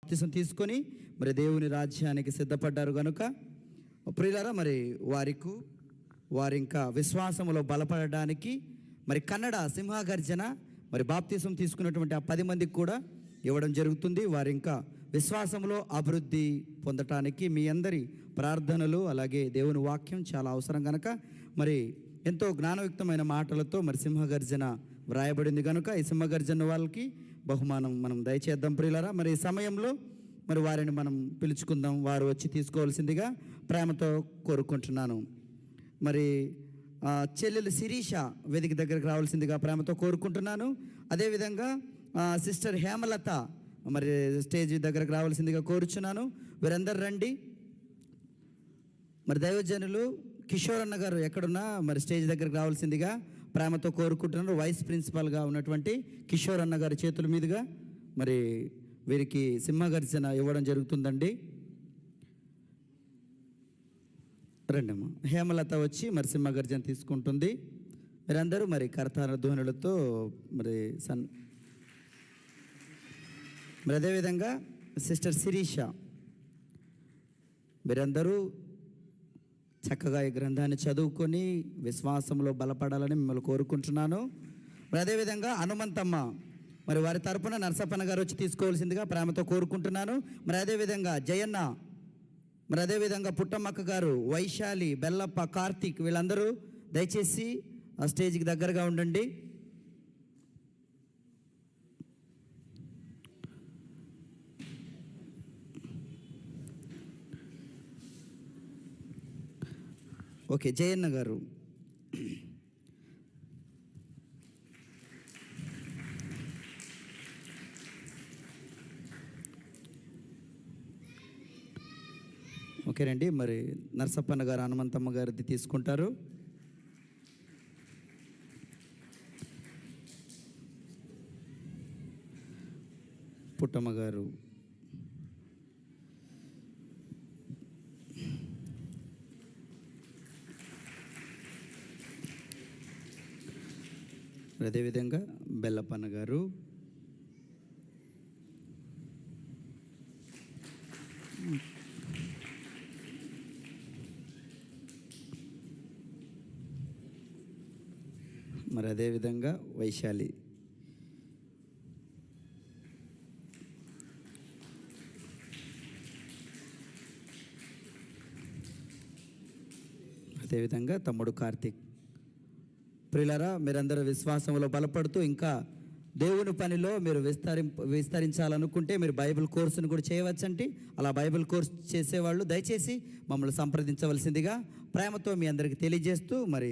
బాప్తిసం తీసుకొని మరి దేవుని రాజ్యానికి సిద్ధపడ్డారు కనుక ప్రియులారా, మరి వారి ఇంకా విశ్వాసములో బలపడడానికి మరి కన్నడ సింహగర్జన మరి బాప్తిసం తీసుకున్నటువంటి ఆ 10 మందికి కూడా ఇవ్వడం జరుగుతుంది. వారి ఇంకా విశ్వాసంలో అభివృద్ధి పొందటానికి మీ అందరి ప్రార్థనలు అలాగే దేవుని వాక్యం చాలా అవసరం కనుక మరి ఎంతో జ్ఞానయుక్తమైన మాటలతో మరి సింహగర్జన వ్రాయబడింది కనుక ఈ సింహగర్జన వాళ్ళకి బహుమానం మనం దయచేద్దాం ప్రియులారా. మరి ఈ సమయంలో మరి వారిని మనం పిలుచుకుందాం, వారు వచ్చి తీసుకోవాల్సిందిగా ప్రేమతో కోరుకుంటున్నాను. మరి చెల్లెలు శిరీష వేదిక దగ్గరకు రావాల్సిందిగా ప్రేమతో కోరుకుంటున్నాను. అదేవిధంగా సిస్టర్ హేమలత మరి స్టేజ్ దగ్గరకు రావాల్సిందిగా కోరుచున్నాను. వీరందరూ రండి. మరి దైవజనులు కిషోర్ అన్న గారు ఎక్కడున్నా మరి స్టేజ్ దగ్గరకు రావాల్సిందిగా ప్రేమతో కోరుకుంటున్నారు. వైస్ ప్రిన్సిపాల్గా ఉన్నటువంటి కిషోర్ అన్న గారి చేతుల మీదుగా మరి వీరికి సింహగర్జన ఇవ్వడం జరుగుతుందండి. రండమ్మ. హేమలత వచ్చి మరి సింహగర్జన తీసుకుంటుంది. మీరందరూ మరి కరతాళ ధ్వనులతో మరి మరి అదేవిధంగా సిస్టర్ శిరీష, మీరందరూ చక్కగా ఈ గ్రంథాన్ని చదువుకొని విశ్వాసంలో బలపడాలని మిమ్మల్ని కోరుకుంటున్నాను. మరి అదేవిధంగా హనుమంతమ్మ మరి వారి తరపున నరసప్పన్న గారు వచ్చి తీసుకోవాల్సిందిగా ప్రేమతో కోరుకుంటున్నాను. మరి అదేవిధంగా జయన్న, మరి అదేవిధంగా పుట్టమ్మక్క గారు, వైశాలి, బెల్లప్ప, కార్తీక్ వీళ్ళందరూ దయచేసి ఆ స్టేజ్కి దగ్గరగా ఉండండి. ఓకే, జయన్న గారు. ఓకేనండి. మరి నరసప్పన్న గారు హనుమంతమ్మ గారిది తీసుకుంటారు. పుట్టమ్మ గారు, అదేవిధంగా బెల్లప్పన్న గారు, మరి అదేవిధంగా వైశాలి, అదేవిధంగా తమ్ముడు కార్తీక్. ప్రియులారా, మీరందరూ విశ్వాసంలో బలపడుతూ ఇంకా దేవుని పనిలో మీరు విస్తరించాలనుకుంటే మీరు బైబిల్ కోర్సును కూడా చేయవచ్చండి. అలా బైబిల్ కోర్సు చేసేవాళ్ళు దయచేసి మమ్మల్ని సంప్రదించవలసిందిగా ప్రేమతో మీ అందరికీ తెలియజేస్తూ మరి